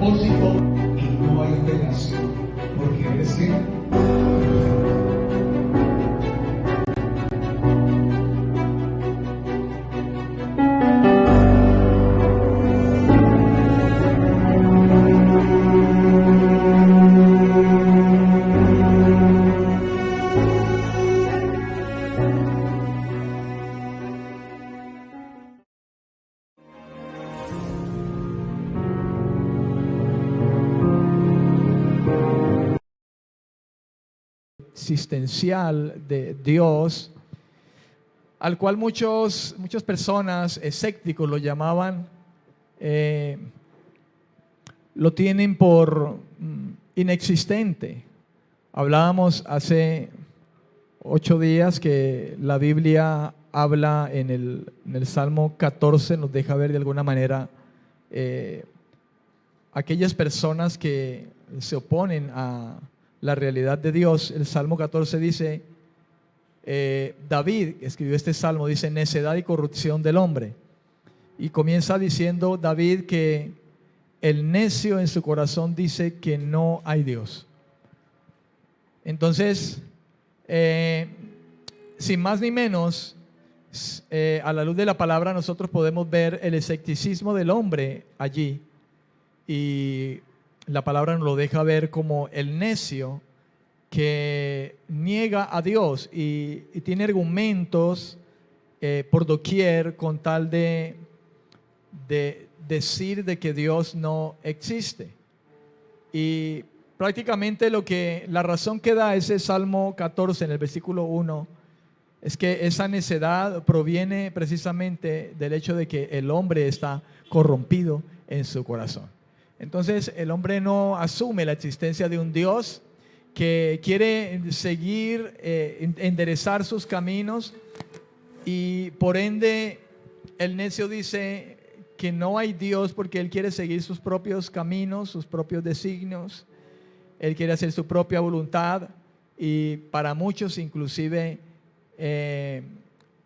propósito y no hay ordenación, porque eres que existencial de Dios, al cual muchas personas escépticos lo llamaban, lo tienen por inexistente. Hablábamos hace 8 días que la Biblia habla en el Salmo 14, nos deja ver de alguna manera aquellas personas que se oponen a la realidad de Dios. El Salmo 14 dice, David escribió este salmo, dice necedad y corrupción del hombre, y comienza diciendo David que el necio en su corazón dice que no hay Dios. Entonces, sin más ni menos, a la luz de la palabra nosotros podemos ver el escepticismo del hombre allí, y la palabra nos lo deja ver como el necio que niega a Dios y tiene argumentos por doquier con tal de decir de que Dios no existe. Y prácticamente la razón que da ese Salmo 14 en el versículo 1 es que esa necedad proviene precisamente del hecho de que el hombre está corrompido en su corazón. Entonces el hombre no asume la existencia de un Dios que quiere seguir, enderezar sus caminos, y por ende el necio dice que no hay Dios porque él quiere seguir sus propios caminos, sus propios designios, él quiere hacer su propia voluntad, y para muchos inclusive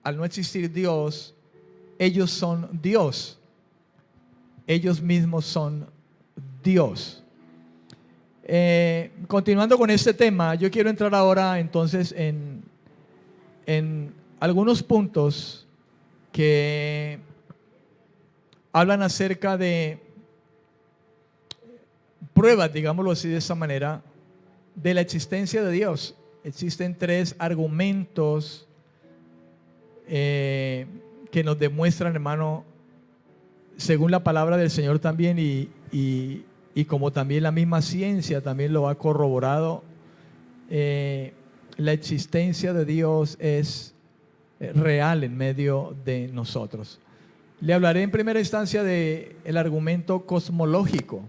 al no existir Dios, ellos son Dios, ellos mismos son Dios. Continuando con este tema, yo quiero entrar ahora entonces en algunos puntos que hablan acerca de pruebas, digámoslo así de esa manera, de la existencia de Dios. Existen 3 argumentos que nos demuestran, hermano, según la palabra del Señor también, y como también la misma ciencia también lo ha corroborado, la existencia de Dios es real en medio de nosotros. Le hablaré en primera instancia del argumento cosmológico.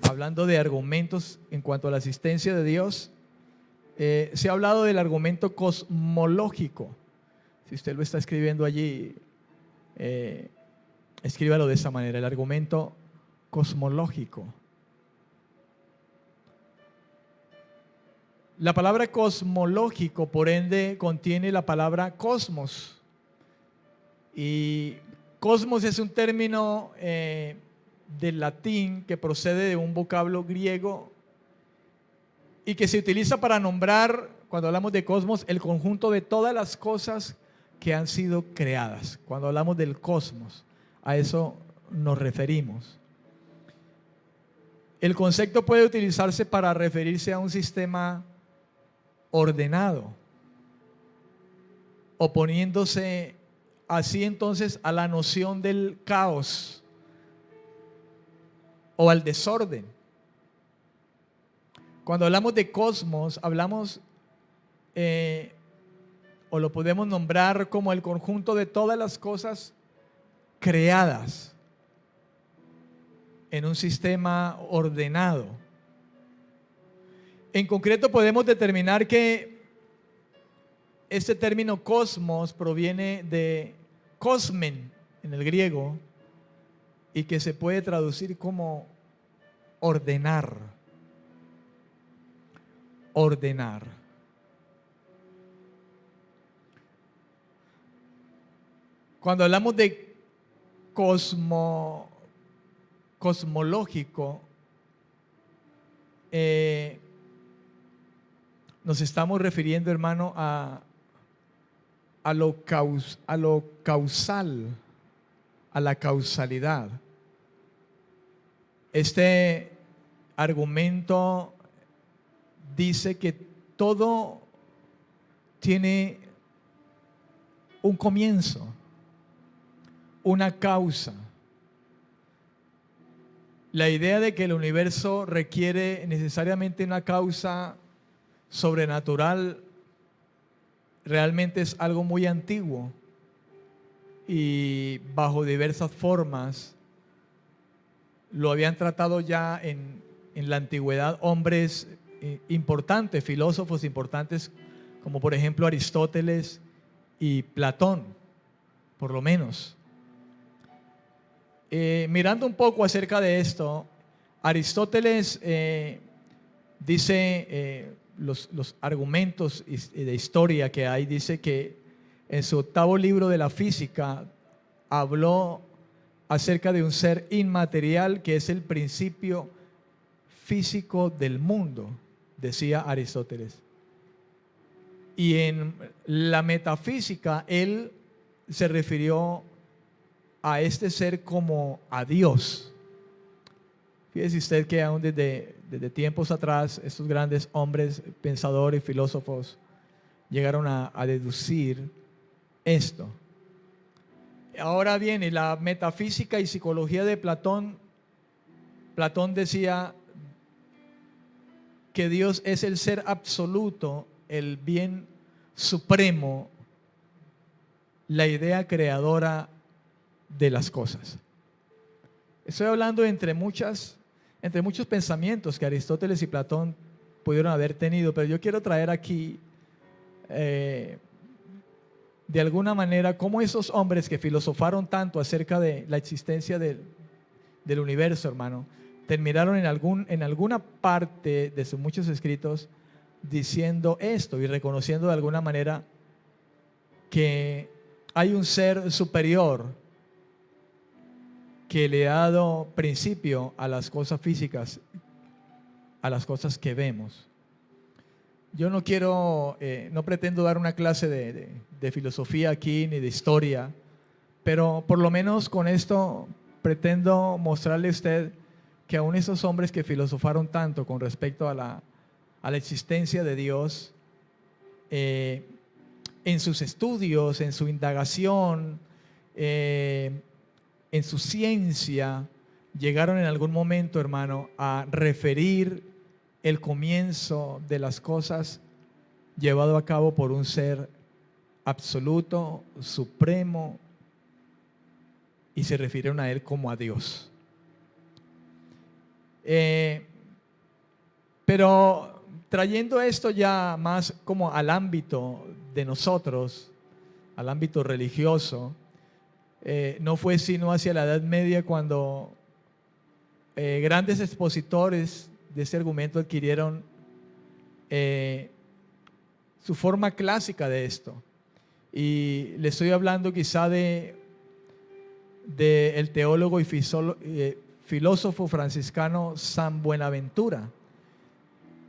Hablando de argumentos en cuanto a la existencia de Dios, se ha hablado del argumento cosmológico. Si usted lo está escribiendo allí, escríbalo de esa manera, el argumento cosmológico. La palabra cosmológico, por ende, contiene la palabra cosmos. Y cosmos es un término del latín que procede de un vocablo griego y que se utiliza para nombrar, cuando hablamos de cosmos, el conjunto de todas las cosas que han sido creadas. Cuando hablamos del cosmos, a eso nos referimos. El concepto puede utilizarse para referirse a un sistema ordenado, oponiéndose así entonces a la noción del caos o al desorden. Cuando hablamos de cosmos, hablamos o lo podemos nombrar como el conjunto de todas las cosas creadas en un sistema ordenado. En concreto podemos determinar que este término cosmos proviene de cosmen en el griego y que se puede traducir como ordenar. Ordenar. Cuando hablamos de cosmológico, nos estamos refiriendo, hermano, a lo causal, a la causalidad. Este argumento dice que todo tiene un comienzo, una causa. La idea de que el universo requiere necesariamente una causa sobrenatural realmente es algo muy antiguo y bajo diversas formas lo habían tratado ya en la antigüedad hombres importantes, filósofos importantes, como por ejemplo Aristóteles y Platón, por lo menos. Mirando un poco acerca de esto, Aristóteles dice, los argumentos de historia que hay, dice que en su 8º libro de la física habló acerca de un ser inmaterial que es el principio físico del mundo, decía Aristóteles. Y en la metafísica él se refirió a este ser como a Dios. Fíjese usted que aún desde tiempos atrás estos grandes hombres, pensadores, filósofos llegaron a deducir esto. Ahora viene la metafísica y psicología de Platón. Platón decía que Dios es el ser absoluto, el bien supremo, la idea creadora de las cosas. Estoy hablando entre muchos pensamientos que Aristóteles y Platón pudieron haber tenido, pero yo quiero traer aquí de alguna manera cómo esos hombres que filosofaron tanto acerca de la existencia del universo, hermano, terminaron en alguna parte de sus muchos escritos diciendo esto y reconociendo de alguna manera que hay un ser superior que le ha dado principio a las cosas físicas, a las cosas que vemos. Yo no quiero, no pretendo dar una clase de filosofía aquí ni de historia, pero por lo menos con esto pretendo mostrarle a usted que aún esos hombres que filosofaron tanto con respecto a la existencia de Dios, en sus estudios, en su indagación, en su ciencia, llegaron en algún momento, hermano, a referir el comienzo de las cosas llevado a cabo por un ser absoluto, supremo, y se refirieron a él como a Dios. Pero trayendo esto ya más como al ámbito de nosotros, al ámbito religioso, no fue sino hacia la Edad Media cuando grandes expositores de este argumento adquirieron su forma clásica de esto. Y le estoy hablando quizá de el teólogo y filósofo franciscano San Buenaventura,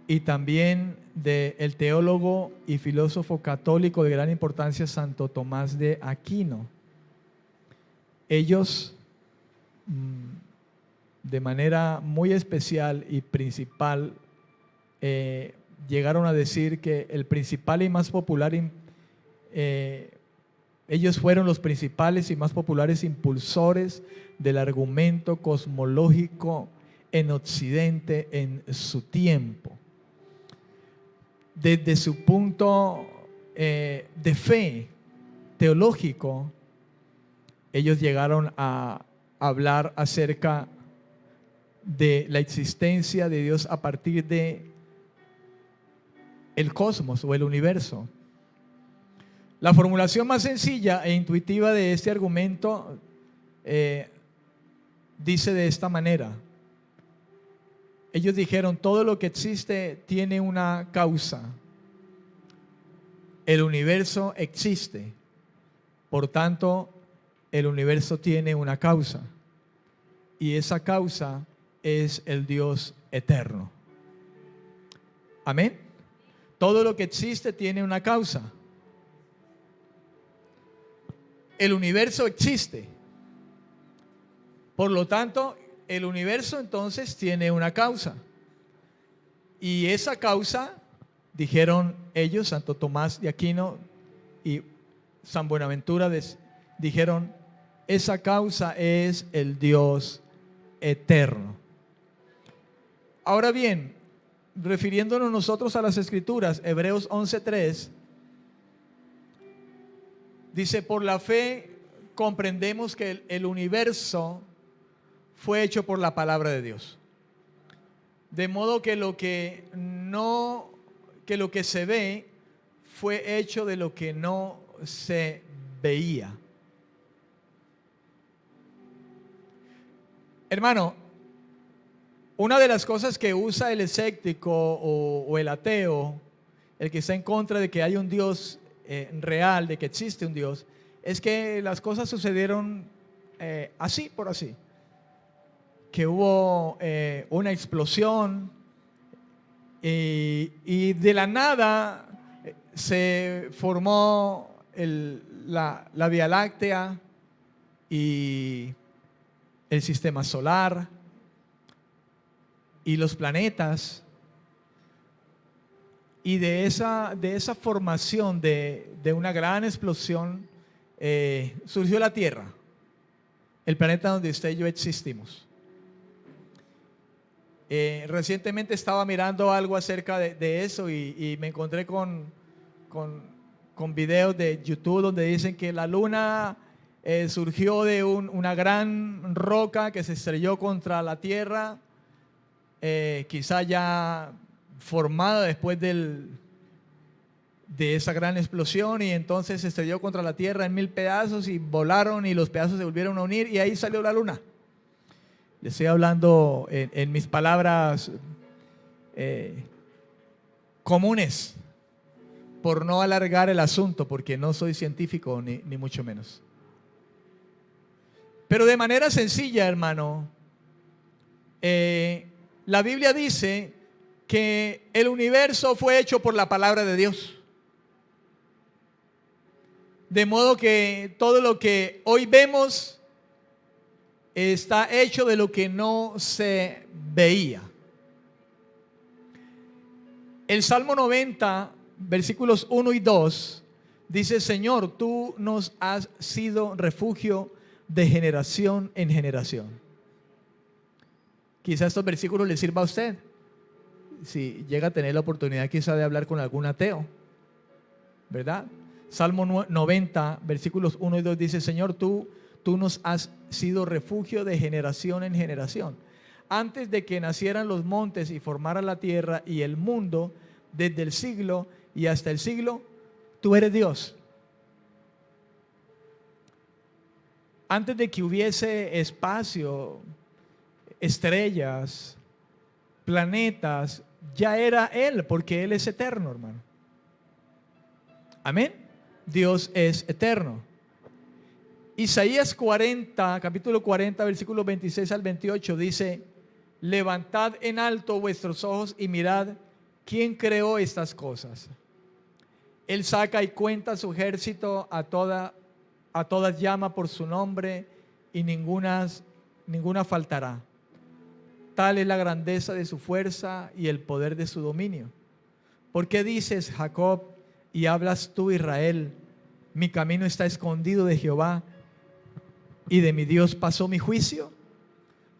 y también del teólogo y filósofo católico de gran importancia Santo Tomás de Aquino. Ellos, de manera muy especial y principal, llegaron a decir que el principal y más popular, ellos fueron los principales y más populares impulsores del argumento cosmológico en Occidente en su tiempo. Desde su punto de fe teológico, ellos llegaron a hablar acerca de la existencia de Dios a partir de el cosmos o el universo. La formulación más sencilla e intuitiva de este argumento dice de esta manera: ellos dijeron, todo lo que existe tiene una causa. El universo existe, por tanto, el universo tiene una causa. y esa causa es el Dios eterno. Amén. Todo lo que existe tiene una causa. El universo existe. Por lo tanto, el universo entonces tiene una causa. Y esa causa, dijeron ellos, Santo Tomás de Aquino y San Buenaventura, dijeron, esa causa es el Dios eterno. Ahora bien, refiriéndonos nosotros a las Escrituras, Hebreos 11:3, dice, por la fe comprendemos que el universo fue hecho por la palabra de Dios. De modo que lo que se ve fue hecho de lo que no se veía. Hermano, una de las cosas que usa el escéptico o el ateo, el que está en contra de que hay un Dios real, de que existe un Dios, es que las cosas sucedieron así por así. Que hubo una explosión y de la nada se formó la Vía Láctea y el sistema solar y los planetas, y de esa formación de una gran explosión surgió la Tierra, el planeta donde usted y yo existimos. Recientemente estaba mirando algo acerca de eso y me encontré con videos de YouTube donde dicen que la luna surgió de una gran roca que se estrelló contra la Tierra, quizá ya formada después de esa gran explosión, y entonces se estrelló contra la Tierra en 1000 pedazos y volaron y los pedazos se volvieron a unir y ahí salió la luna. Le estoy hablando en mis palabras comunes, por no alargar el asunto, porque no soy científico ni mucho menos. Pero de manera sencilla, hermano, la Biblia dice que el universo fue hecho por la palabra de Dios. De modo que todo lo que hoy vemos está hecho de lo que no se veía. El Salmo 90, versículos 1 y 2, dice: Señor, tú nos has sido refugio de generación en generación. Quizá estos versículos le sirva a usted, si llega a tener la oportunidad quizá de hablar con algún ateo, ¿verdad? Salmo 90, versículos 1 y 2 dice: Señor, tú nos has sido refugio de generación en generación. Antes de que nacieran los montes y formara la tierra y el mundo, desde el siglo y hasta el siglo, tú eres Dios. Antes de que hubiese espacio, estrellas, planetas, ya era Él, porque Él es eterno, hermano. Amén. Dios es eterno. Isaías 40, capítulo 40, versículos 26 al 28 dice: levantad en alto vuestros ojos y mirad quién creó estas cosas. Él saca y cuenta su ejército, a todas llama por su nombre, y ninguna faltará. Tal es la grandeza de su fuerza y el poder de su dominio. ¿Por qué dices, Jacob, y hablas tú, Israel? Mi camino está escondido de Jehová, y de mi Dios pasó mi juicio.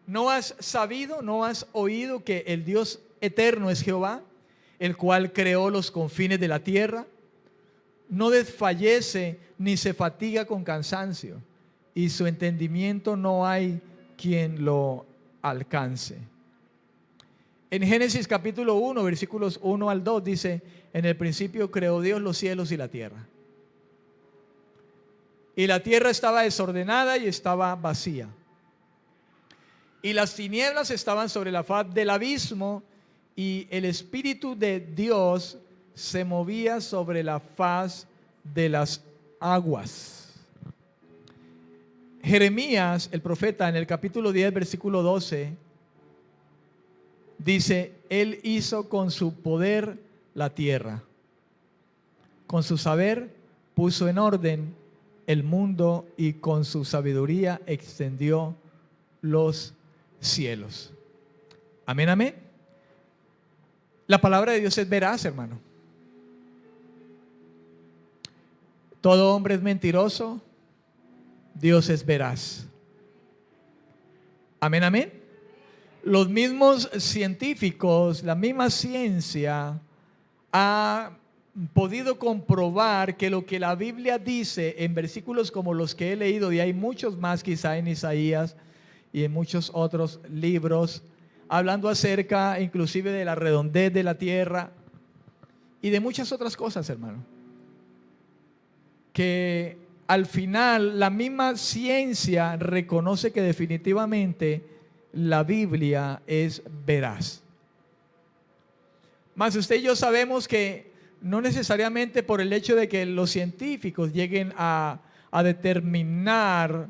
¿No has sabido, no has oído que el Dios eterno es Jehová, el cual creó los confines de la tierra? No desfallece ni se fatiga con cansancio, y su entendimiento no hay quien lo alcance. En Génesis capítulo 1, versículos 1 al 2 dice: en el principio creó Dios los cielos y la tierra. Y la tierra estaba desordenada y estaba vacía. Y las tinieblas estaban sobre la faz del abismo, y el Espíritu de Dios se movía sobre la faz de las aguas. Jeremías, el profeta, en el capítulo 10, versículo 12, dice: Él hizo con su poder la tierra, con su saber puso en orden el mundo y con su sabiduría extendió los cielos. Amén, amén. La palabra de Dios es veraz, hermano. Todo hombre es mentiroso, Dios es veraz. Amén, amén. Los mismos científicos, la misma ciencia ha podido comprobar que lo que la Biblia dice en versículos como los que he leído, y hay muchos más quizá en Isaías y en muchos otros libros, hablando acerca inclusive de la redondez de la tierra y de muchas otras cosas, hermano, que al final la misma ciencia reconoce que definitivamente la Biblia es veraz. Mas usted y yo sabemos que no necesariamente por el hecho de que los científicos lleguen a determinar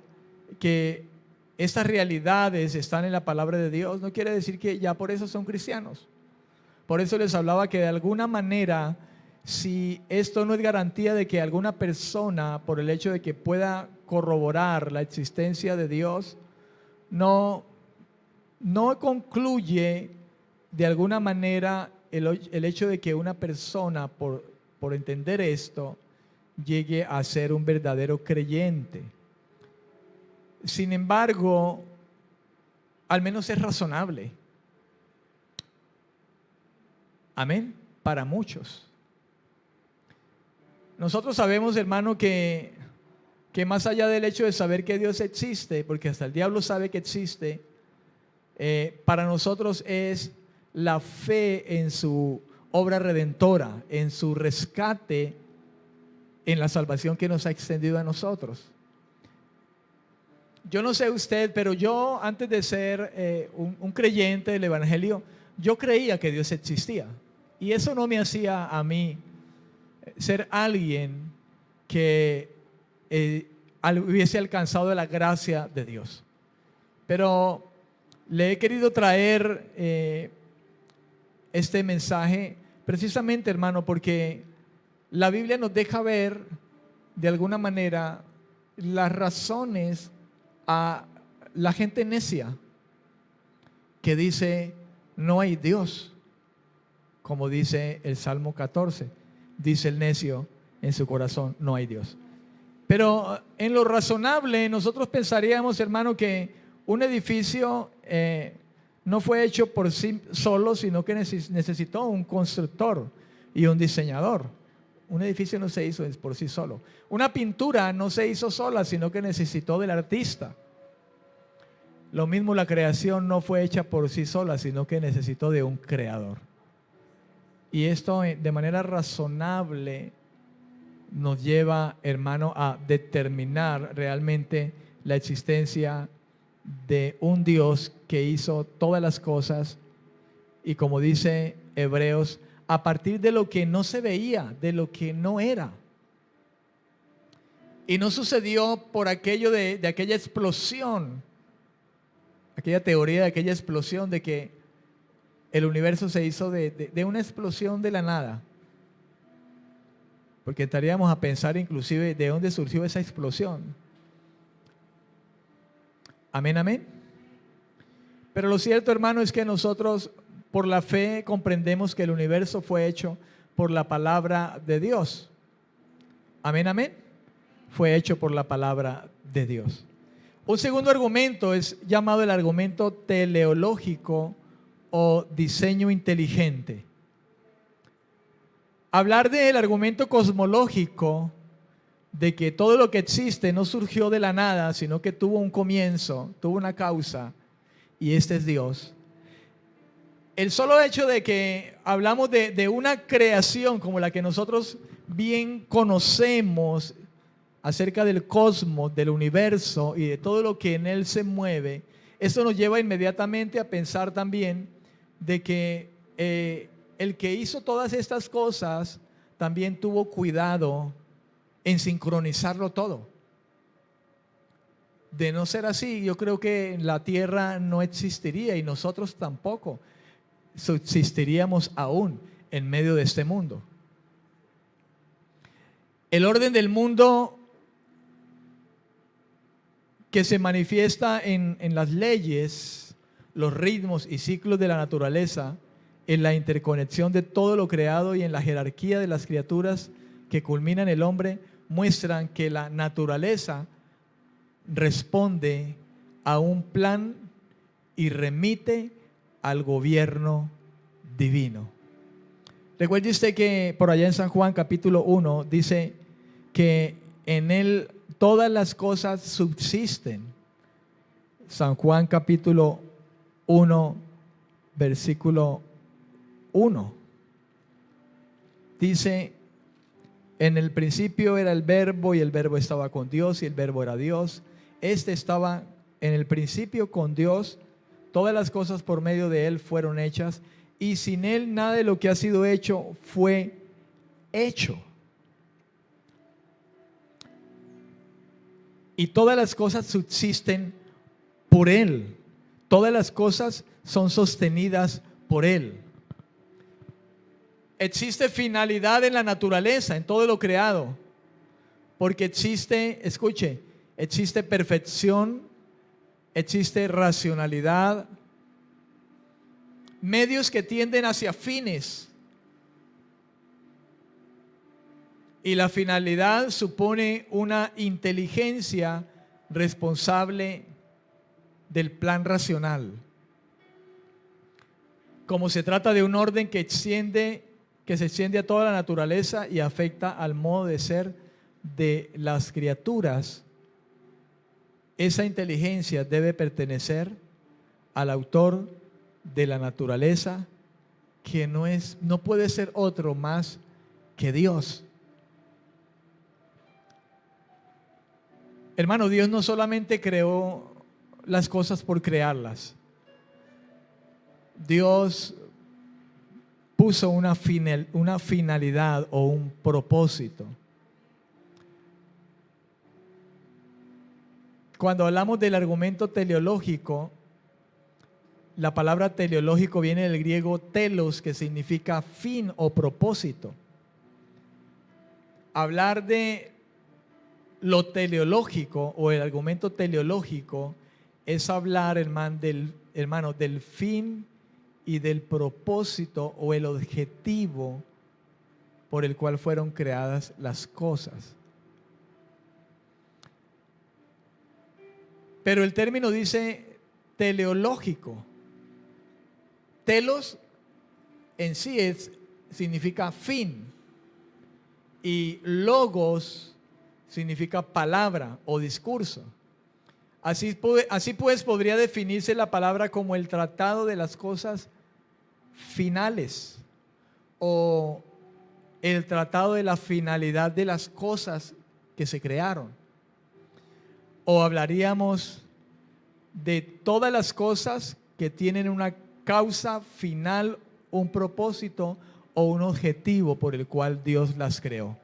que estas realidades están en la palabra de Dios, no quiere decir que ya por eso son cristianos. Por eso les hablaba que de alguna manera, si esto no es garantía de que alguna persona, por el hecho de que pueda corroborar la existencia de Dios, no concluye de alguna manera el hecho de que una persona, por entender esto, llegue a ser un verdadero creyente. Sin embargo, al menos es razonable. Amén. Para muchos. Nosotros sabemos, hermano, que más allá del hecho de saber que Dios existe, porque hasta el diablo sabe que existe, para nosotros es la fe en su obra redentora, en su rescate, en la salvación que nos ha extendido a nosotros. Yo no sé usted, pero yo antes de ser un creyente del Evangelio, yo creía que Dios existía. Y eso no me hacía a mí ser alguien que hubiese alcanzado la gracia de Dios. Pero le he querido traer este mensaje precisamente, hermano, porque la Biblia nos deja ver de alguna manera las razones a la gente necia que dice no hay Dios, como dice el Salmo 14, dice el necio en su corazón no hay Dios. Pero en lo razonable nosotros pensaríamos, hermano, que un edificio no fue hecho por sí solo, sino que necesitó un constructor y un diseñador. Un edificio no se hizo por sí solo. Una pintura no se hizo sola, sino que necesitó del artista. Lo mismo, la creación no fue hecha por sí sola, sino que necesitó de un creador. Y esto de manera razonable nos lleva, hermano, a determinar realmente la existencia de un Dios que hizo todas las cosas y, como dice Hebreos, a partir de lo que no se veía, de lo que no era. Y no sucedió por aquello de aquella explosión, aquella teoría de aquella explosión de que el universo se hizo de una explosión de la nada. Porque estaríamos a pensar inclusive de dónde surgió esa explosión. Amén, amén. Pero lo cierto, hermano, es que nosotros por la fe comprendemos que el universo fue hecho por la palabra de Dios. Amén, amén. Fue hecho por la palabra de Dios. Un segundo argumento es llamado el argumento teleológico o diseño inteligente. Hablar del argumento cosmológico, de que todo lo que existe no surgió de la nada, sino que tuvo un comienzo, tuvo una causa, y este es Dios. El solo hecho de que hablamos de una creación como la que nosotros bien conocemos acerca del cosmos, del universo y de todo lo que en él se mueve, eso nos lleva inmediatamente a pensar también de que el que hizo todas estas cosas también tuvo cuidado en sincronizarlo todo. De no ser así, yo creo que la tierra no existiría y nosotros tampoco subsistiríamos aún en medio de este mundo. El orden del mundo que se manifiesta en las leyes, los ritmos y ciclos de la naturaleza, en la interconexión de todo lo creado y en la jerarquía de las criaturas que culminan el hombre, muestran que la naturaleza responde a un plan y remite al gobierno divino. Recuerde usted que por allá en San Juan capítulo 1 dice que en él todas las cosas subsisten. San Juan capítulo 1 versículo 1 dice: en el principio era el verbo y el verbo estaba con Dios y el verbo era Dios. Este estaba en el principio con Dios. Todas las cosas por medio de él fueron hechas y sin él nada de lo que ha sido hecho fue hecho. Y todas las cosas subsisten por él. Todas las cosas son sostenidas por él. Existe finalidad en la naturaleza, en todo lo creado, porque existe, escuche, existe perfección, existe racionalidad, medios que tienden hacia fines, y la finalidad supone una inteligencia responsable del plan racional. Como se trata de un orden que se extiende a toda la naturaleza y afecta al modo de ser de las criaturas, esa inteligencia debe pertenecer al autor de la naturaleza, que no puede ser otro más que Dios. Hermano, Dios no solamente creó las cosas por crearlas. Dios puso una finalidad o un propósito. Cuando hablamos del argumento teleológico, la palabra teleológico viene del griego telos, que significa fin o propósito. Hablar de lo teleológico o el argumento teleológico es hablar, hermano, del fin y del propósito o el objetivo por el cual fueron creadas las cosas. Pero el término dice teleológico. Telos en sí significa fin y logos significa palabra o discurso. Así pues podría definirse la palabra como el tratado de las cosas finales o el tratado de la finalidad de las cosas que se crearon. O hablaríamos de todas las cosas que tienen una causa final, un propósito o un objetivo por el cual Dios las creó.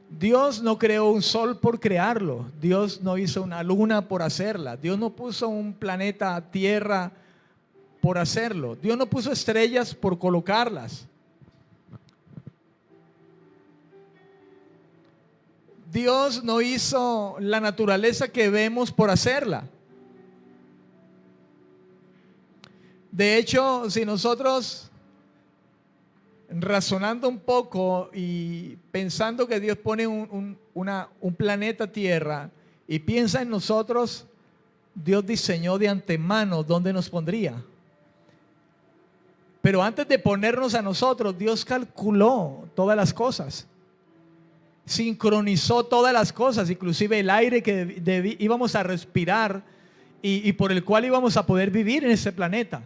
Dios no creó un sol por crearlo. Dios no hizo una luna por hacerla. Dios no puso un planeta Tierra por hacerlo. Dios no puso estrellas por colocarlas. Dios no hizo la naturaleza que vemos por hacerla. De hecho, si nosotros, razonando un poco y pensando que Dios pone un planeta Tierra y piensa en nosotros, Dios diseñó de antemano dónde nos pondría. Pero antes de ponernos a nosotros, Dios calculó todas las cosas. Sincronizó todas las cosas, inclusive el aire que íbamos a respirar y por el cual íbamos a poder vivir en ese planeta.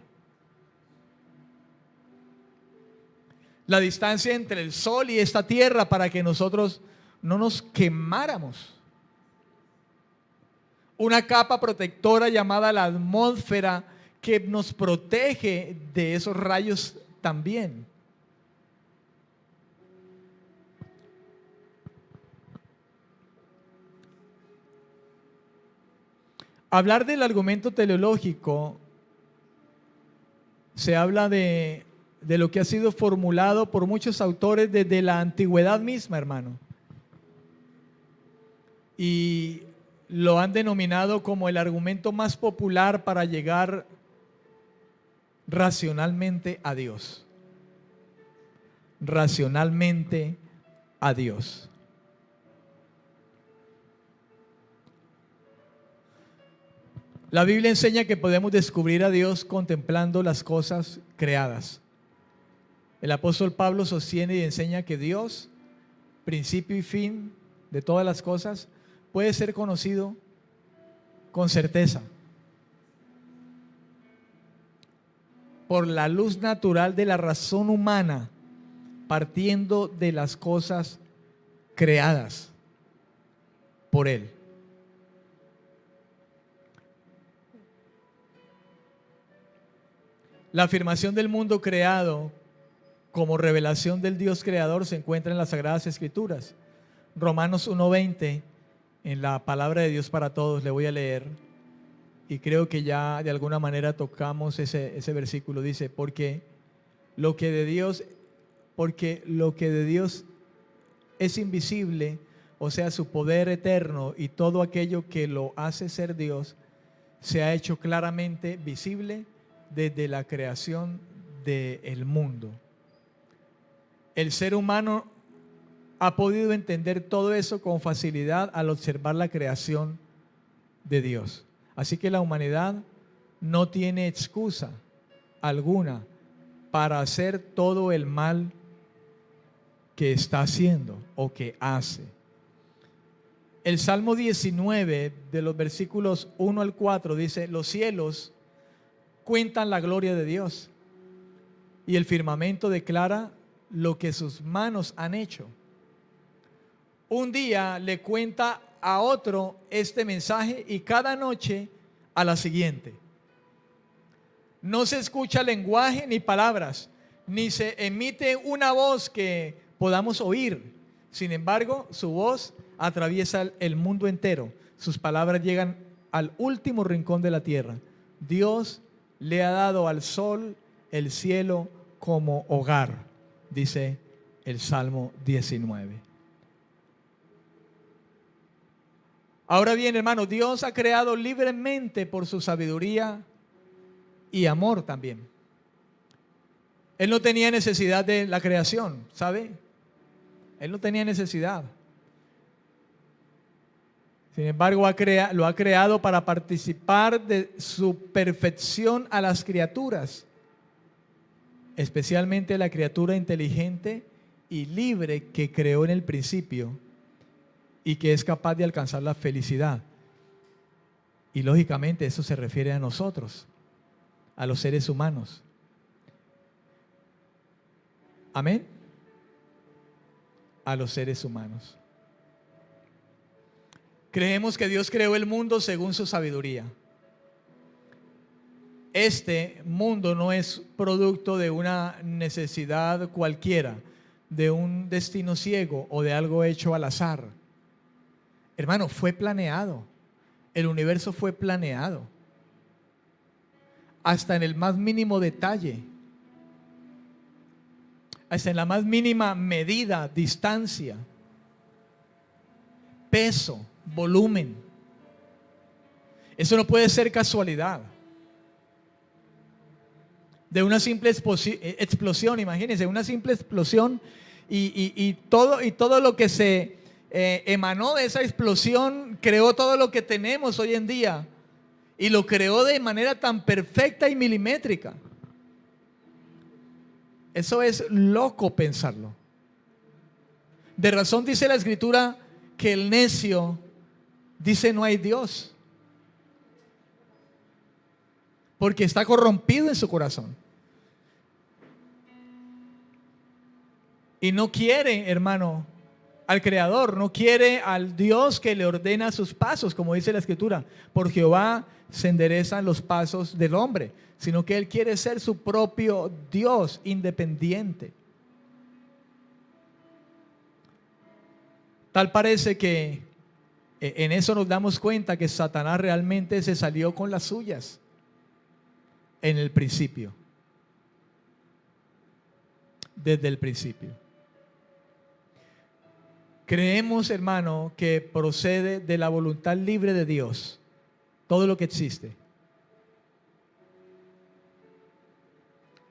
La distancia entre el sol y esta tierra para que nosotros no nos quemáramos. Una capa protectora llamada la atmósfera que nos protege de esos rayos también. hablar del argumento teleológico, se habla de lo que ha sido formulado por muchos autores desde la antigüedad misma, hermano. Y lo han denominado como el argumento más popular para llegar racionalmente a Dios. Racionalmente a Dios. La Biblia enseña que podemos descubrir a Dios contemplando las cosas creadas. El apóstol Pablo sostiene y enseña que Dios, principio y fin de todas las cosas, puede ser conocido con certeza por la luz natural de la razón humana, partiendo de las cosas creadas por Él. La afirmación del mundo creado como revelación del Dios creador se encuentra en las Sagradas Escrituras. Romanos 1:20, en la palabra de Dios para todos, le voy a leer, y creo que ya de alguna manera tocamos ese versículo. Dice, porque lo que de Dios es invisible, o sea, su poder eterno y todo aquello que lo hace ser Dios, se ha hecho claramente visible desde la creación del mundo. El ser humano ha podido entender todo eso con facilidad al observar la creación de Dios. Así que la humanidad no tiene excusa alguna para hacer todo el mal que está haciendo o que hace. El Salmo 19, de los versículos 1 al 4, dice: los cielos cuentan la gloria de Dios, y el firmamento declara lo que sus manos han hecho. Un día le cuenta a otro este mensaje, y cada noche a la siguiente. No se escucha lenguaje ni palabras, ni se emite una voz que podamos oír. Sin embargo, su voz atraviesa el mundo entero. Sus palabras llegan al último rincón de la tierra. Dios le ha dado al sol el cielo como hogar, dice el Salmo 19. Ahora bien, hermano, Dios ha creado libremente por su sabiduría y amor también. Él no tenía necesidad de la creación, ¿sabe? Él no tenía necesidad. Sin embargo, lo ha creado para participar de su perfección a las criaturas, especialmente la criatura inteligente y libre que creó en el principio y que es capaz de alcanzar la felicidad. Y lógicamente eso se refiere a nosotros, a los seres humanos. Amén. A los seres humanos. Creemos que Dios creó el mundo según su sabiduría. Este mundo no es producto de una necesidad cualquiera, de un destino ciego o de algo hecho al azar. Hermano, fue planeado. El universo fue planeado. Hasta en el más mínimo detalle. Hasta en la más mínima medida, distancia, peso, volumen. Eso no puede ser casualidad. De una simple explosión, imagínense, una simple explosión y todo lo que se emanó de esa explosión creó todo lo que tenemos hoy en día, y lo creó de manera tan perfecta y milimétrica. Eso es loco pensarlo. De razón dice la Escritura que el necio dice no hay Dios, porque está corrompido en su corazón y no quiere, hermano, al Creador, no quiere al Dios que le ordena sus pasos, como dice la Escritura: por Jehová se enderezan los pasos del hombre, sino que él quiere ser su propio Dios independiente. Tal parece que En eso nos damos cuenta que Satanás realmente se salió con las suyas en el principio. Desde el principio. Creemos, hermano, que procede de la voluntad libre de Dios todo lo que existe.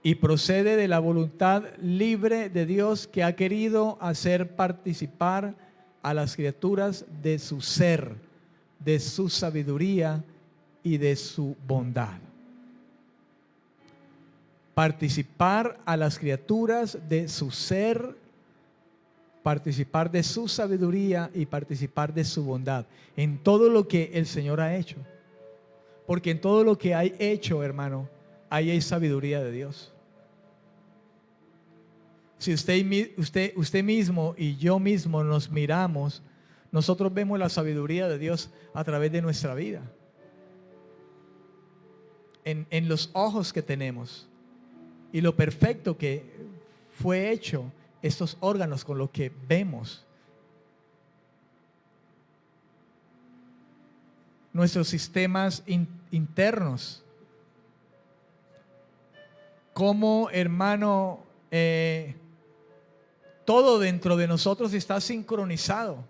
Y procede de la voluntad libre de Dios que ha querido hacer participar a las criaturas de su ser, de su sabiduría y de su bondad. Participar a las criaturas de su ser, participar de su sabiduría y participar de su bondad en todo lo que el Señor ha hecho. Porque en todo lo que hay hecho, hermano, ahí hay sabiduría de Dios. Si usted mismo y yo mismo nos miramos, nosotros vemos la sabiduría de Dios a través de nuestra vida. En los ojos que tenemos y lo perfecto que fue hecho estos órganos con lo que vemos. Nuestros sistemas internos. Como, hermano, todo dentro de nosotros está sincronizado.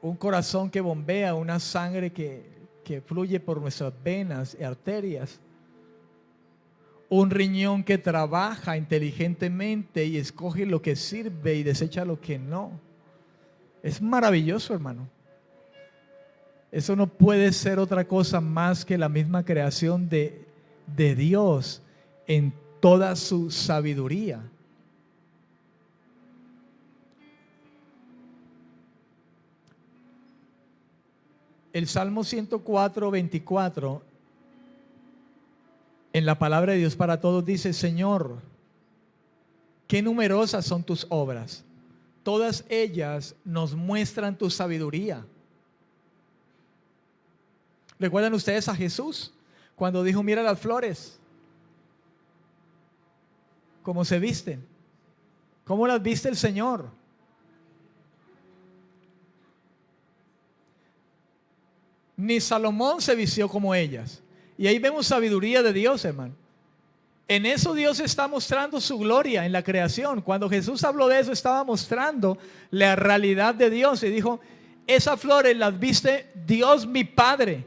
Un corazón que bombea, una sangre que fluye por nuestras venas y arterias. Un riñón que trabaja inteligentemente y escoge lo que sirve y desecha lo que no. Es maravilloso, hermano. Eso no puede ser otra cosa más que la misma creación de Dios en toda su sabiduría. El Salmo 104, 24, en la palabra de Dios para todos dice: Señor, qué numerosas son tus obras. Todas ellas nos muestran tu sabiduría. ¿Recuerdan ustedes a Jesús cuando dijo: mira las flores, cómo se visten? ¿Cómo las viste el Señor? Ni Salomón se vistió como ellas. Y ahí vemos sabiduría de Dios, hermano. En eso Dios está mostrando su gloria en la creación. Cuando Jesús habló de eso, estaba mostrando la realidad de Dios y dijo: esas flores las viste Dios mi Padre,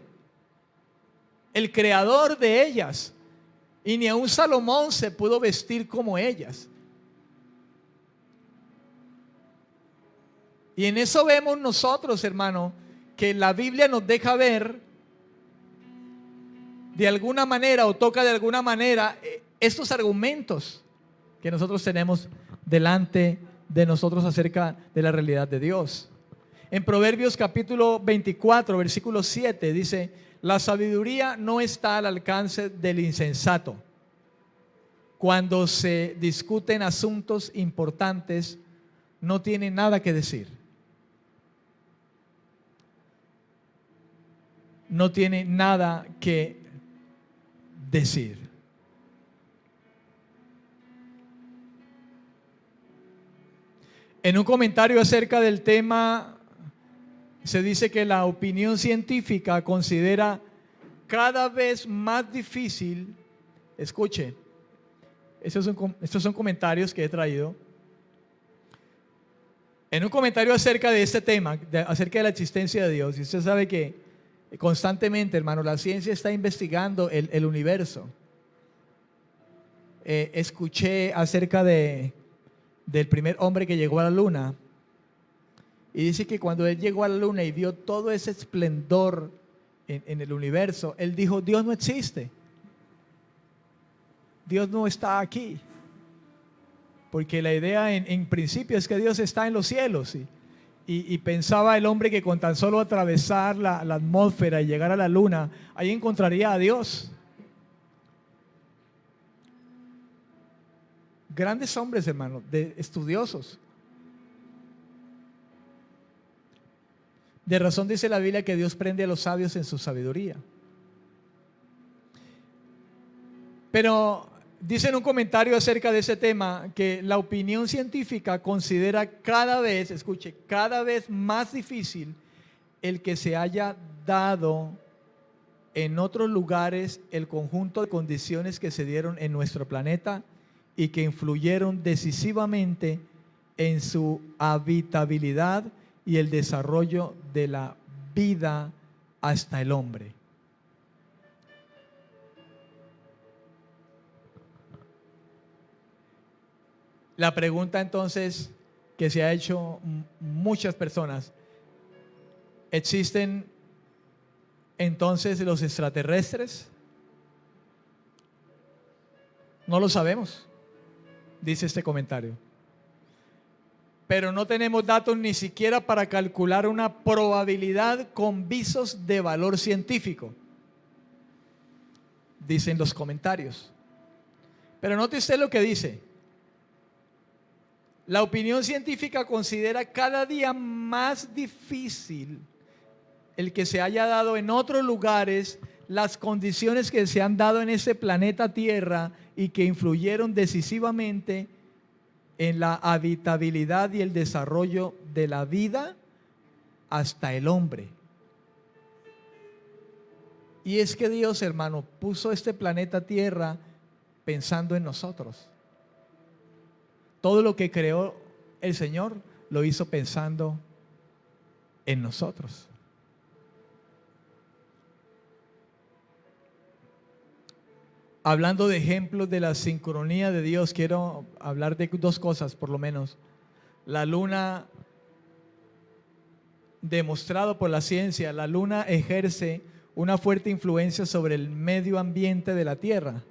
el creador de ellas, y ni aun Salomón se pudo vestir como ellas. Y en eso vemos nosotros, hermano, que la Biblia nos deja ver de alguna manera o toca de alguna manera estos argumentos que nosotros tenemos delante de nosotros acerca de la realidad de Dios. En Proverbios capítulo 24, versículo 7 dice: la sabiduría no está al alcance del insensato. Cuando se discuten asuntos importantes, no tiene nada que decir. No tiene nada que decir. En un comentario acerca del tema, se dice que la opinión científica considera cada vez más difícil, escuche, estos son comentarios que he traído. En un comentario acerca de este tema, acerca de la existencia de Dios, y usted sabe que constantemente, hermano, la ciencia está investigando el universo. Escuché acerca del primer hombre que llegó a la luna, y dice que cuando él llegó a la luna y vio todo ese esplendor en el universo, él dijo: Dios no existe, Dios no está aquí, porque la idea en principio es que Dios está en los cielos. Y pensaba el hombre que con tan solo atravesar la atmósfera y llegar a la luna, ahí encontraría a Dios. Grandes hombres, hermano, estudiosos. De razón dice la Biblia que Dios prende a los sabios en su sabiduría. Pero Dice en un comentario acerca de ese tema que la opinión científica considera cada vez, escuche, cada vez más difícil el que se haya dado en otros lugares el conjunto de condiciones que se dieron en nuestro planeta y que influyeron decisivamente en su habitabilidad y el desarrollo de la vida hasta el hombre. La pregunta entonces que se ha hecho muchas personas: ¿existen entonces los extraterrestres? No lo sabemos, dice este comentario. Pero no tenemos datos ni siquiera para calcular una probabilidad con visos de valor científico, dicen los comentarios. Pero note usted lo que dice: la opinión científica considera cada día más difícil el que se haya dado en otros lugares las condiciones que se han dado en este planeta Tierra y que influyeron decisivamente en la habitabilidad y el desarrollo de la vida hasta el hombre. Y es que Dios, hermano, puso este planeta Tierra pensando en nosotros. Todo lo que creó el Señor lo hizo pensando en nosotros. Hablando de ejemplos de la sincronía de Dios, quiero hablar de dos cosas por lo menos. La luna, demostrado por la ciencia, la luna ejerce una fuerte influencia sobre el medio ambiente de la Tierra,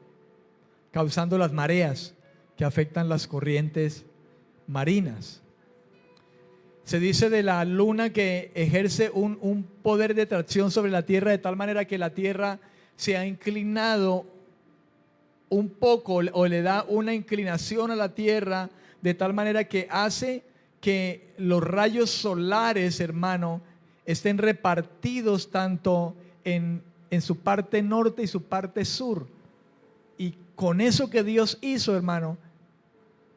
causando las mareas que afectan las corrientes marinas. Se dice de la luna que ejerce un poder de atracción sobre la Tierra de tal manera que la Tierra se ha inclinado un poco o le da una inclinación a la Tierra de tal manera que hace que los rayos solares, hermano, estén repartidos tanto en su parte norte y su parte sur. Y con eso que Dios hizo, hermano,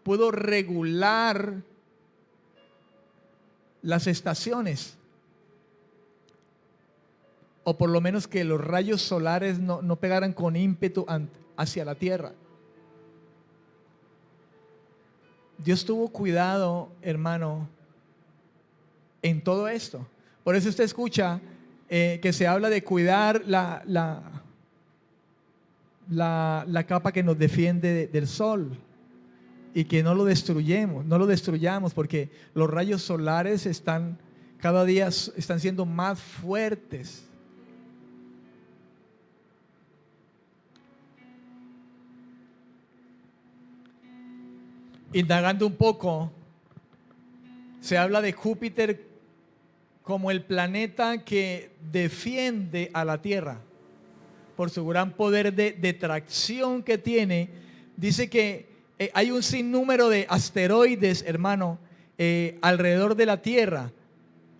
pudo regular las estaciones, o por lo menos que los rayos solares no pegaran con ímpetu hacia la Tierra. Dios tuvo cuidado, hermano, en todo esto. Por eso usted escucha que se habla de cuidar la capa que nos defiende del sol y que no lo destruyamos, porque los rayos solares cada día están siendo más fuertes. Indagando un poco, se habla de Júpiter como el planeta que defiende a la Tierra por su gran poder de tracción que tiene. Dice que hay un sinnúmero de asteroides, hermano, alrededor de la Tierra,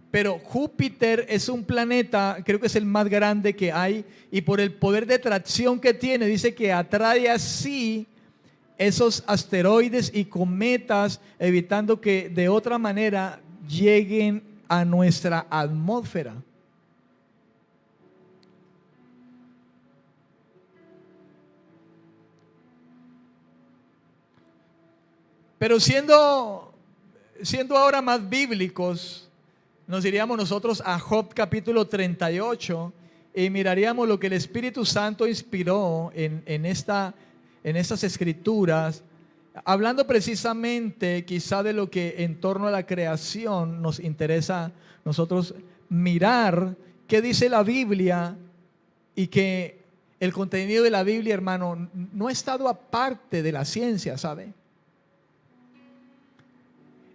pero Júpiter es un planeta, creo que es el más grande que hay, y por el poder de tracción que tiene, dice que atrae así esos asteroides y cometas, evitando que de otra manera lleguen a nuestra atmósfera. Pero siendo ahora más bíblicos, nos iríamos nosotros a Job capítulo 38 y miraríamos lo que el Espíritu Santo inspiró en estas escrituras, hablando precisamente quizá de lo que en torno a la creación nos interesa nosotros mirar, qué dice la Biblia, y que el contenido de la Biblia, hermano, no ha estado aparte de la ciencia, ¿sabe?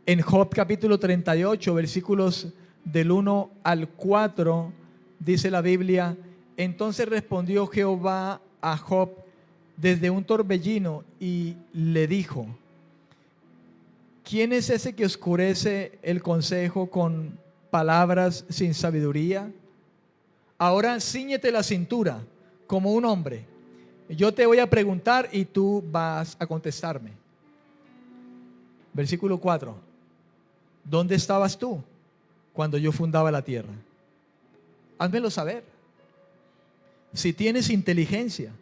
En Job capítulo 38, versículos del 1 al 4, dice la Biblia: entonces respondió Jehová a Job desde un torbellino y le dijo: ¿quién es ese que oscurece el consejo con palabras sin sabiduría? Ahora cíñete la cintura como un hombre Yo te voy a preguntar y tú vas a contestarme. Versículo 4. ¿Dónde estabas tú cuando yo fundaba la tierra? Házmelo saber. Si tienes inteligencia,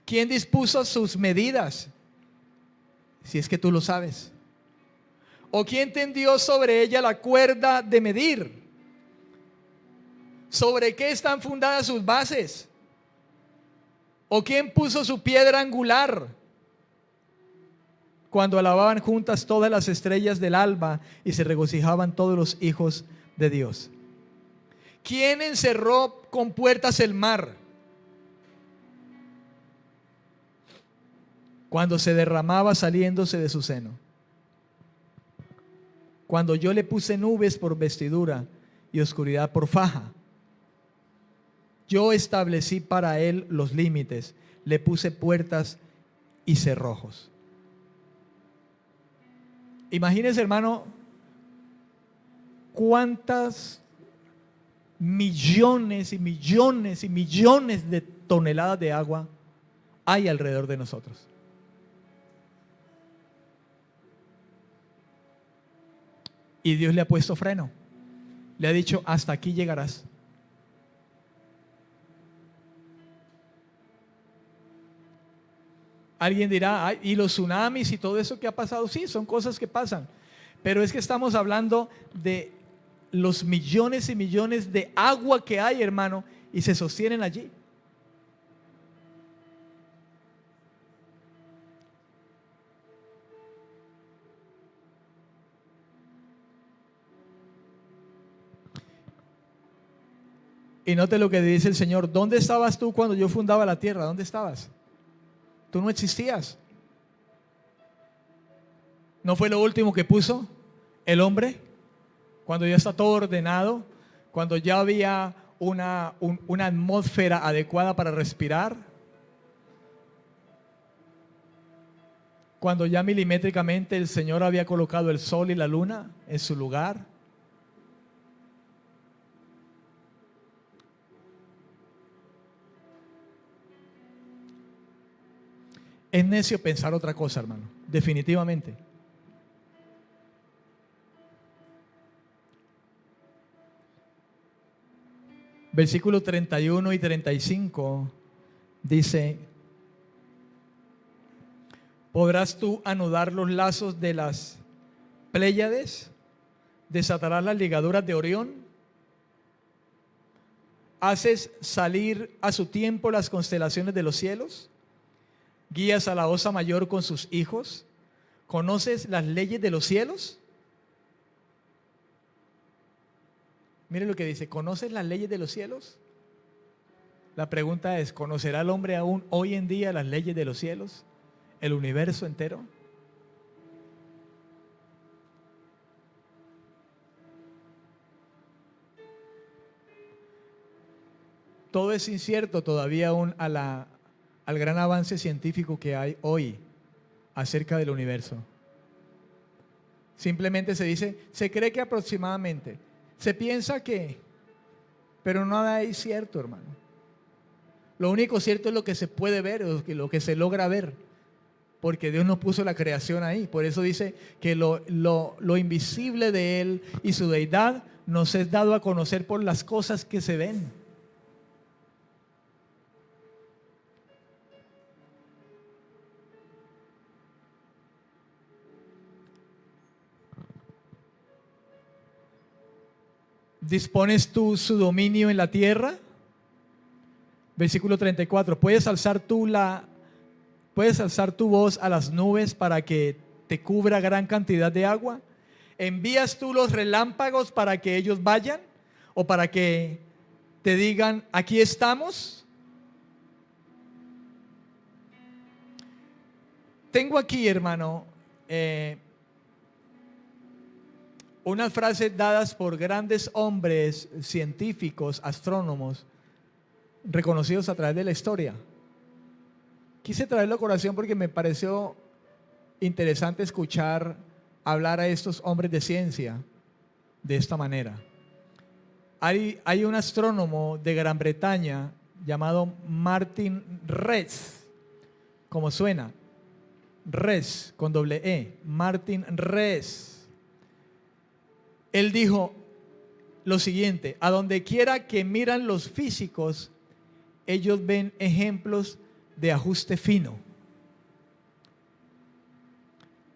¿quién dispuso sus medidas? Si es que tú lo sabes. ¿O quién tendió sobre ella la cuerda de medir? ¿Sobre qué están fundadas sus bases? ¿O quién puso su piedra angular? Cuando alababan juntas todas las estrellas del alba y se regocijaban todos los hijos de Dios. ¿Quién encerró con puertas el mar cuando se derramaba saliéndose de su seno? Cuando yo le puse nubes por vestidura y oscuridad por faja. Yo establecí para él los límites, le puse puertas y cerrojos. Imagínense, hermano, cuántas millones y millones y millones de toneladas de agua hay alrededor de nosotros. Y Dios le ha puesto freno. Le ha dicho, hasta aquí llegarás. Alguien dirá, ay, ¿y los tsunamis y todo eso que ha pasado? Sí, son cosas que pasan. Pero es que estamos hablando de los millones y millones de agua que hay, hermano, y se sostienen allí. Y note lo que dice el Señor. ¿Dónde estabas tú cuando yo fundaba la tierra? ¿Dónde estabas? Tú no existías. ¿No fue lo último que puso el hombre? Cuando ya está todo ordenado, cuando ya había una atmósfera adecuada para respirar, cuando ya milimétricamente el Señor había colocado el sol y la luna en su lugar. Es necio pensar otra cosa, hermano, definitivamente. Versículos 31 y 35 dice: ¿podrás tú anudar los lazos de las Pléyades? ¿Desatarás las ligaduras de Orión? ¿Haces salir a su tiempo las constelaciones de los cielos? ¿Guías a la Osa Mayor con sus hijos? ¿Conoces las leyes de los cielos? Mire lo que dice, ¿conoces las leyes de los cielos? La pregunta es, ¿conocerá el hombre aún hoy en día las leyes de los cielos? ¿El universo entero? Todo es incierto todavía aún al gran avance científico que hay hoy acerca del universo. Simplemente se dice, se cree que aproximadamente, se piensa que, pero nada es cierto, hermano. Lo único cierto es lo que se puede ver, lo que se logra ver, porque Dios no puso la creación ahí. Por eso dice que lo invisible de Él y su deidad nos es dado a conocer por las cosas que se ven. ¿Dispones tú su dominio en la tierra? Versículo 34. ¿Puedes alzar tu voz a las nubes para que te cubra gran cantidad de agua? ¿Envías tú los relámpagos para que ellos vayan? ¿O para que te digan, aquí estamos? Tengo aquí, hermano, unas frases dadas por grandes hombres científicos, astrónomos, reconocidos a través de la historia. Quise traerlo a colación porque me pareció interesante escuchar hablar a estos hombres de ciencia de esta manera. Hay un astrónomo de Gran Bretaña llamado Martin Rees, como suena, Rees con doble E, Martin Rees. Él dijo lo siguiente: a donde quiera que miran los físicos, ellos ven ejemplos de ajuste fino.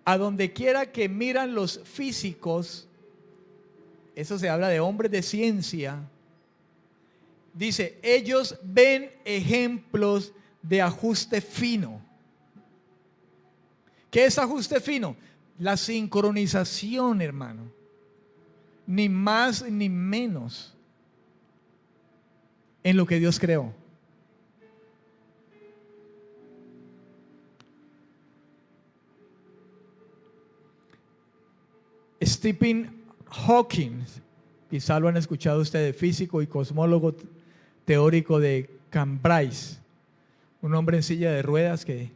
A donde quiera que miran los físicos, eso se habla de hombres de ciencia, dice, ellos ven ejemplos de ajuste fino. ¿Qué es ajuste fino? La sincronización, hermano. Ni más ni menos en lo que Dios creó. Stephen Hawking, quizá lo han escuchado ustedes, físico y cosmólogo teórico de Cambridge, un hombre en silla de ruedas que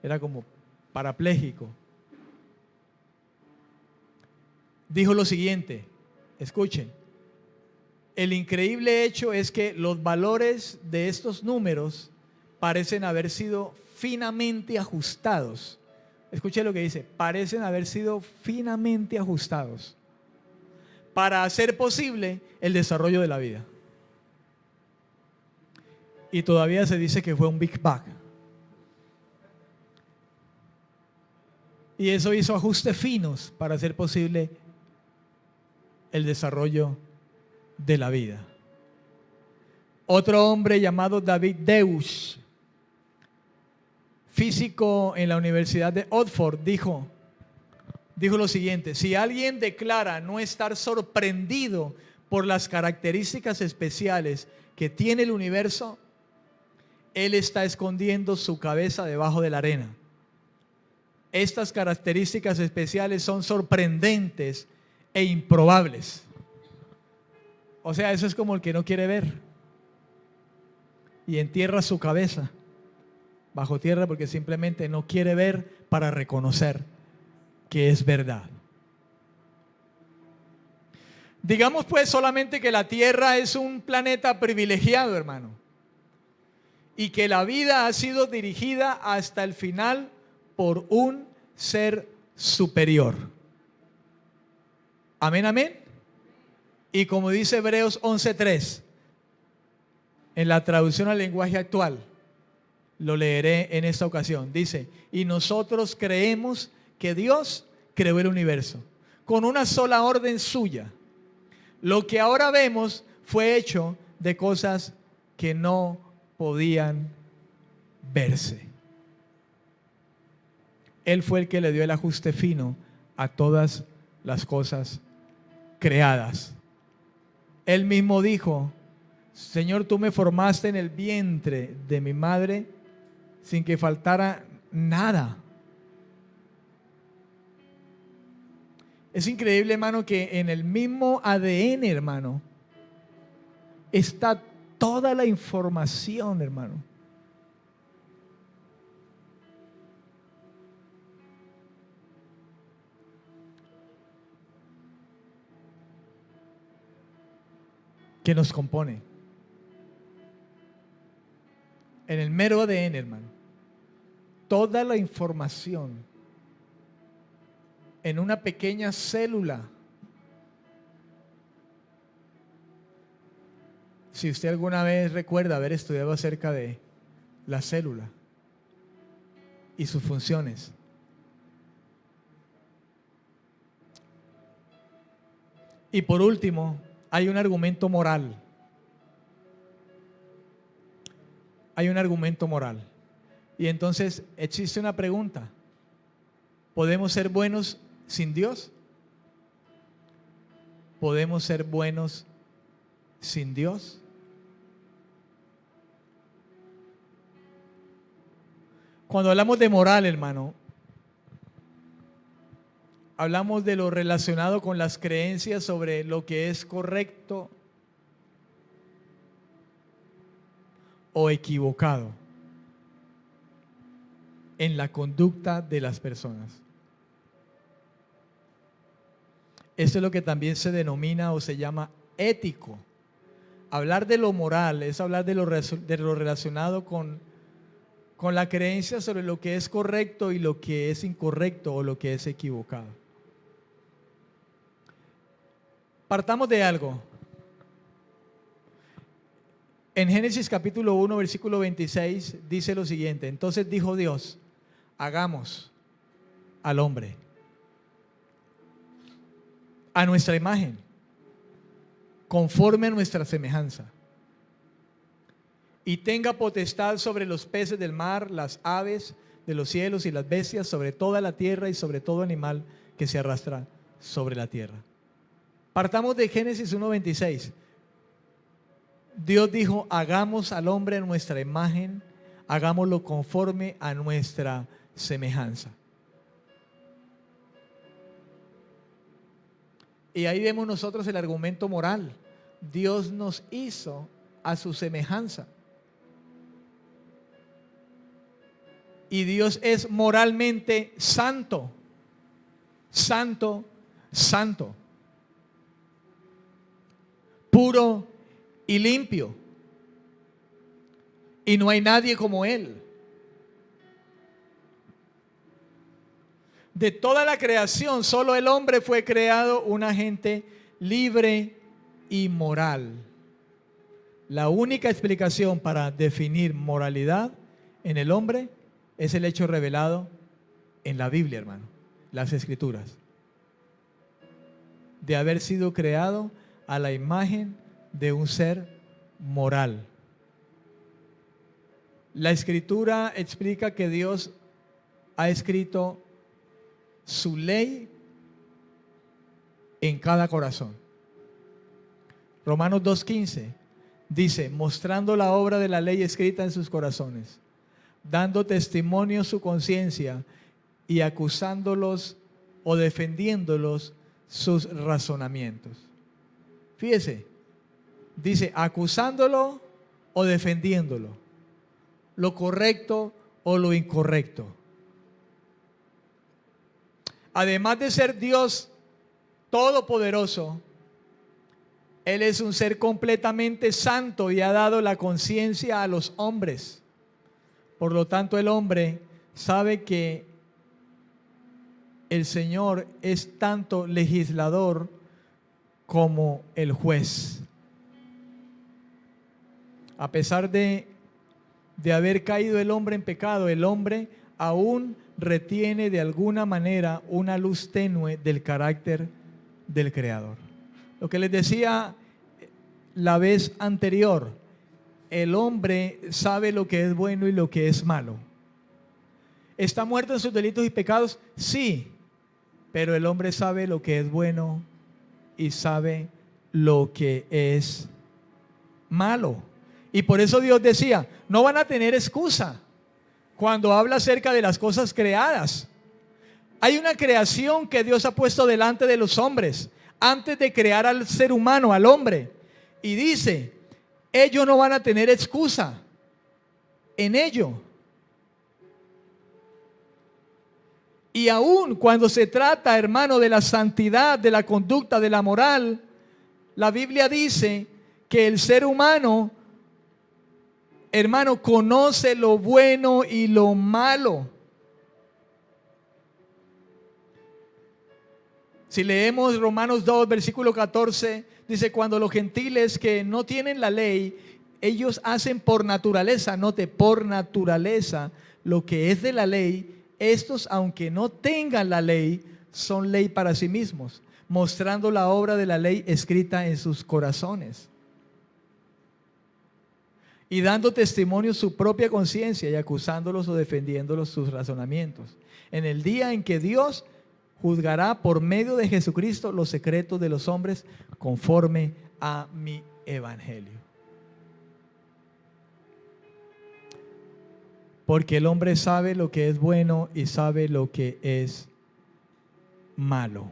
era como parapléjico, dijo lo siguiente, escuchen, el increíble hecho es que los valores de estos números parecen haber sido finamente ajustados. Escuche lo que dice, parecen haber sido finamente ajustados para hacer posible el desarrollo de la vida. Y todavía se dice que fue un Big Bang. Y eso hizo ajustes finos para hacer posible el desarrollo de la vida. Otro hombre llamado David Deutsch, físico en la Universidad de Oxford, dijo lo siguiente: si alguien declara no estar sorprendido por las características especiales que tiene el universo, él está escondiendo su cabeza debajo de la arena. Estas características especiales son sorprendentes e improbables. O sea, eso es como el que no quiere ver y entierra su cabeza bajo tierra porque simplemente no quiere ver para reconocer que es verdad. Digamos pues solamente que la Tierra es un planeta privilegiado, hermano, y que la vida ha sido dirigida hasta el final por un ser superior. Amén, amén. Y como dice Hebreos 11:3, en la traducción al lenguaje actual, lo leeré en esta ocasión. Dice, y nosotros creemos que Dios creó el universo con una sola orden suya. Lo que ahora vemos fue hecho de cosas que no podían verse. Él fue el que le dio el ajuste fino a todas las cosas creadas. Él mismo dijo, Señor, tú me formaste en el vientre de mi madre sin que faltara nada. Es increíble, hermano, que en el mismo ADN, hermano, está toda la información, hermano. Que nos compone. En el mero ADN, hermano. Toda la información en una pequeña célula. Si usted alguna vez recuerda haber estudiado acerca de la célula y sus funciones. Y por último, hay un argumento moral. Hay un argumento moral. Y entonces existe una pregunta. ¿Podemos ser buenos sin Dios? ¿Podemos ser buenos sin Dios? Cuando hablamos de moral, hermano, hablamos de lo relacionado con las creencias sobre lo que es correcto o equivocado en la conducta de las personas. Esto es lo que también se denomina o se llama ético. Hablar de lo moral es hablar de lo relacionado con la creencia sobre lo que es correcto y lo que es incorrecto o lo que es equivocado. Partamos de algo. En Génesis capítulo 1, versículo 26 dice lo siguiente: entonces dijo Dios, hagamos al hombre a nuestra imagen, conforme a nuestra semejanza, y tenga potestad sobre los peces del mar, las aves de los cielos y las bestias, sobre toda la tierra y sobre todo animal que se arrastra sobre la tierra. Partamos de Génesis 1:26. Dios dijo, hagamos al hombre a nuestra imagen, hagámoslo conforme a nuestra semejanza. Y ahí vemos nosotros el argumento moral. Dios nos hizo a su semejanza. Y Dios es moralmente santo, santo, santo, puro y limpio. Y no hay nadie como Él. De toda la creación, solo el hombre fue creado un agente libre y moral. La única explicación para definir moralidad en el hombre es el hecho revelado en la Biblia, hermano, las Escrituras, de haber sido creado a la imagen de un ser moral. La Escritura explica que Dios ha escrito su ley en cada corazón. Romanos 2:15 dice, mostrando la obra de la ley escrita en sus corazones, dando testimonio su conciencia y acusándolos o defendiéndolos sus razonamientos. Fíjese, dice acusándolo o defendiéndolo, lo correcto o lo incorrecto. Además de ser Dios todopoderoso, Él es un ser completamente santo y ha dado la conciencia a los hombres. Por lo tanto, el hombre sabe que el Señor es tanto legislador como el juez. A pesar de haber caído el hombre en pecado, el hombre aún retiene de alguna manera una luz tenue del carácter del Creador. Lo que les decía la vez anterior, el hombre sabe lo que es bueno y lo que es malo. ¿Está muerto en sus delitos y pecados? Sí, pero el hombre sabe lo que es bueno y sabe lo que es malo. Y por eso Dios decía, no van a tener excusa cuando habla acerca de las cosas creadas. Hay una creación que Dios ha puesto delante de los hombres antes de crear al ser humano, al hombre. Y dice, ellos no van a tener excusa en ello. Y aún cuando se trata, hermano, de la santidad, de la conducta, de la moral, la Biblia dice que el ser humano, hermano, conoce lo bueno y lo malo. Si leemos Romanos 2, versículo 14, dice, cuando los gentiles que no tienen la ley, ellos hacen por naturaleza, note, por naturaleza, lo que es de la ley, estos, aunque no tengan la ley, son ley para sí mismos, mostrando la obra de la ley escrita en sus corazones. Y dando testimonio su propia conciencia y acusándolos o defendiéndolos sus razonamientos. En el día en que Dios juzgará por medio de Jesucristo los secretos de los hombres conforme a mi evangelio. Porque el hombre sabe lo que es bueno y sabe lo que es malo.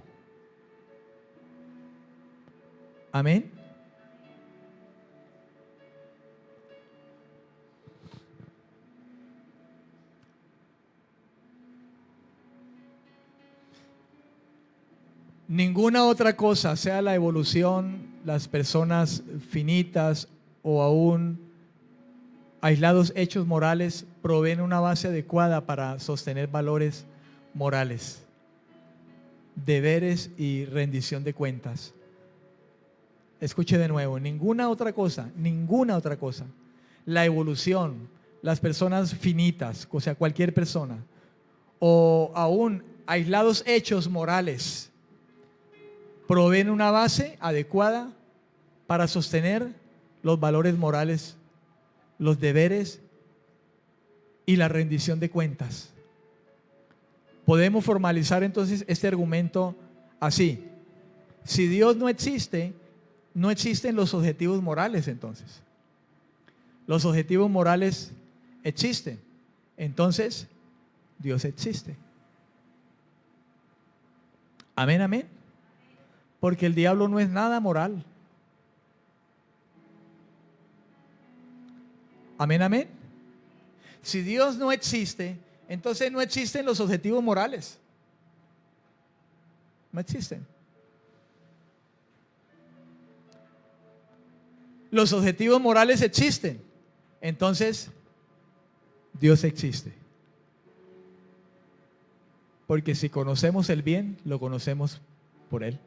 Amén. Ninguna otra cosa, sea la evolución, las personas finitas o aún aislados hechos morales proveen una base adecuada para sostener valores morales, deberes y rendición de cuentas. Escuche de nuevo, ninguna otra cosa. La evolución, las personas finitas, o sea, cualquier persona, o aún aislados hechos morales, proveen una base adecuada para sostener los valores morales, los deberes y la rendición de cuentas. Podemos formalizar entonces este argumento así: si Dios no existe, no existen los objetivos morales. Entonces los objetivos morales existen, entonces Dios existe. Amén, amén. Porque el diablo no es nada moral. Amén, amén. Si Dios no existe, entonces no existen los objetivos morales. No existen. Los objetivos morales existen, entonces Dios existe. Porque si conocemos el bien, lo conocemos por Él.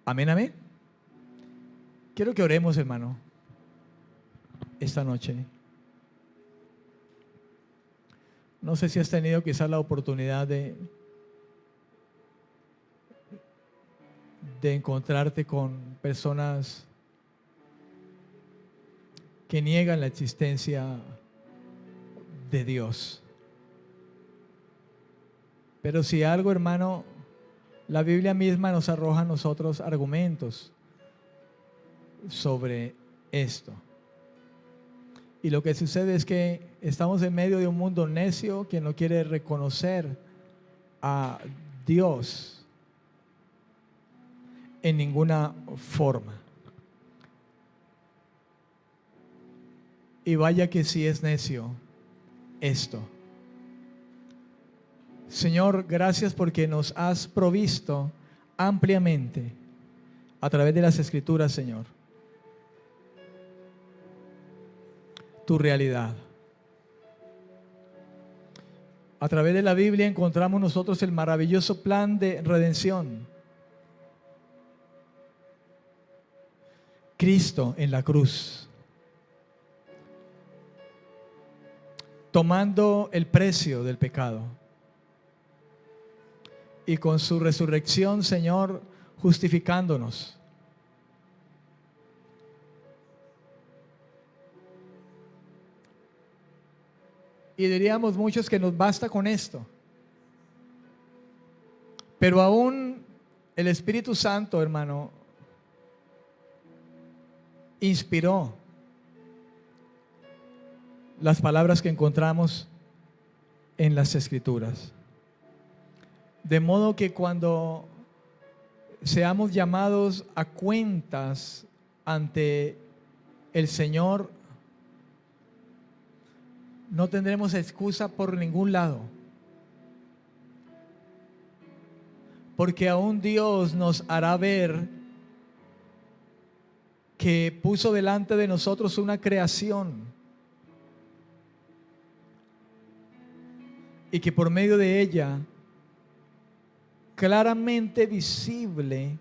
Amén, amén. Quiero que oremos, hermano, esta noche. No sé si has tenido quizás la oportunidad de encontrarte con personas que niegan la existencia de Dios. Pero si algo, hermano, la Biblia misma nos arroja a nosotros argumentos sobre esto. Y lo que sucede es que estamos en medio de un mundo necio que no quiere reconocer a Dios en ninguna forma. Y vaya que sí es necio esto. Señor, gracias porque nos has provisto ampliamente a través de las Escrituras, Señor, tu realidad. A través de la Biblia encontramos nosotros el maravilloso plan de redención. Cristo en la cruz, tomando el precio del pecado, y con su resurrección, Señor, justificándonos. Y diríamos muchos que nos basta con esto. Pero aún el Espíritu Santo, hermano, inspiró las palabras que encontramos en las Escrituras. De modo que cuando seamos llamados a cuentas ante el Señor, no tendremos excusa por ningún lado. Porque aún Dios nos hará ver que puso delante de nosotros una creación y que por medio de ella, claramente visible,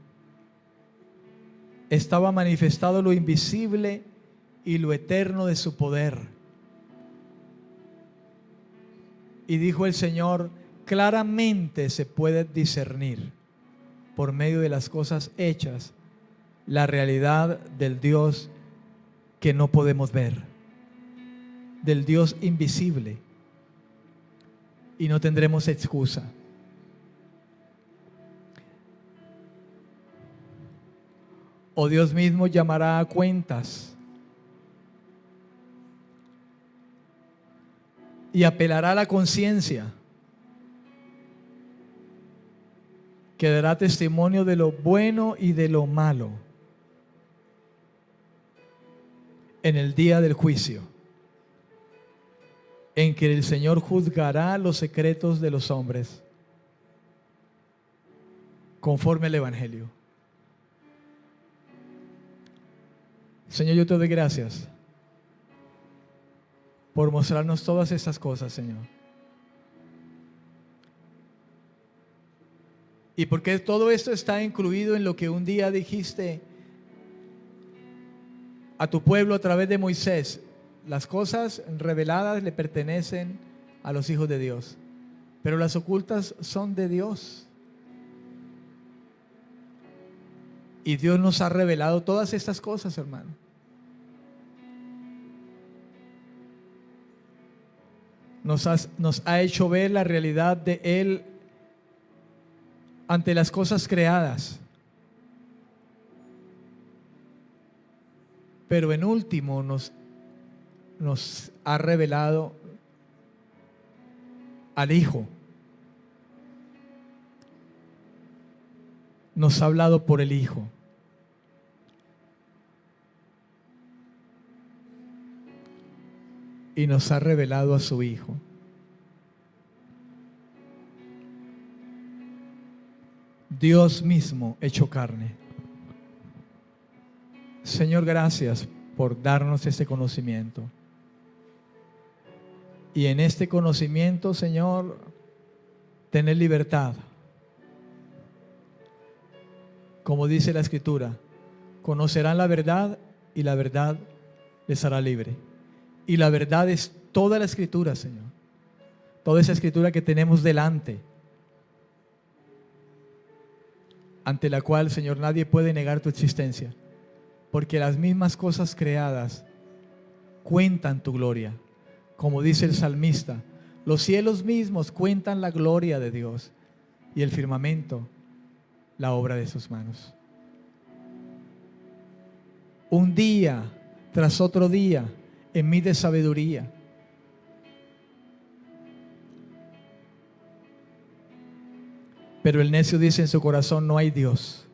estaba manifestado lo invisible y lo eterno de su poder. Y dijo el Señor, claramente se puede discernir por medio de las cosas hechas la realidad del Dios que no podemos ver, del Dios invisible, y no tendremos excusa. O Dios mismo llamará a cuentas y apelará a la conciencia, que dará testimonio de lo bueno y de lo malo en el día del juicio, en que el Señor juzgará los secretos de los hombres conforme al Evangelio. Señor, yo te doy gracias por mostrarnos todas estas cosas, Señor. Y porque todo esto está incluido en lo que un día dijiste a tu pueblo a través de Moisés. Las cosas reveladas le pertenecen a los hijos de Dios, pero las ocultas son de Dios. Y Dios nos ha revelado todas estas cosas, hermano. Nos ha hecho ver la realidad de Él ante las cosas creadas. Pero en último nos ha revelado al Hijo. Nos ha hablado por el Hijo. Y nos ha revelado a su Hijo. Dios mismo hecho carne. Señor, gracias por darnos este conocimiento. Y en este conocimiento, Señor, tener libertad. Como dice la Escritura, conocerán la verdad y la verdad les hará libre. Y la verdad es toda la Escritura, Señor. Toda esa Escritura que tenemos delante, ante la cual, Señor, nadie puede negar tu existencia, porque las mismas cosas creadas cuentan tu gloria. Como dice el salmista, los cielos mismos cuentan la gloria de Dios y el firmamento la obra de sus manos. Un día tras otro día en mí de sabiduría. Pero el necio dice en su corazón: no hay Dios,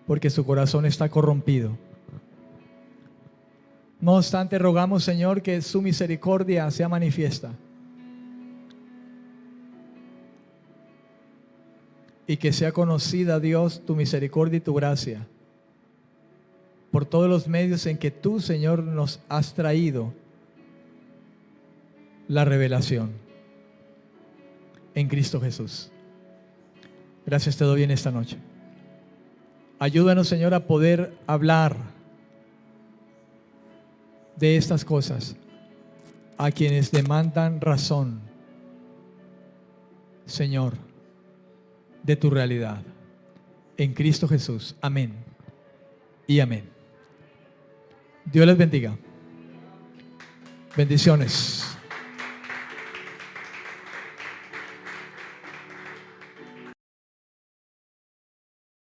porque su corazón está corrompido. No obstante, rogamos, Señor, que su misericordia sea manifiesta y que sea conocida, Dios, tu misericordia y tu gracia por todos los medios en que tú, Señor, nos has traído la revelación en Cristo Jesús. Gracias te doy en esta noche. Ayúdanos, Señor, a poder hablar de estas cosas a quienes demandan razón, Señor, de tu realidad. En Cristo Jesús. Amén y amén. Dios les bendiga. Bendiciones.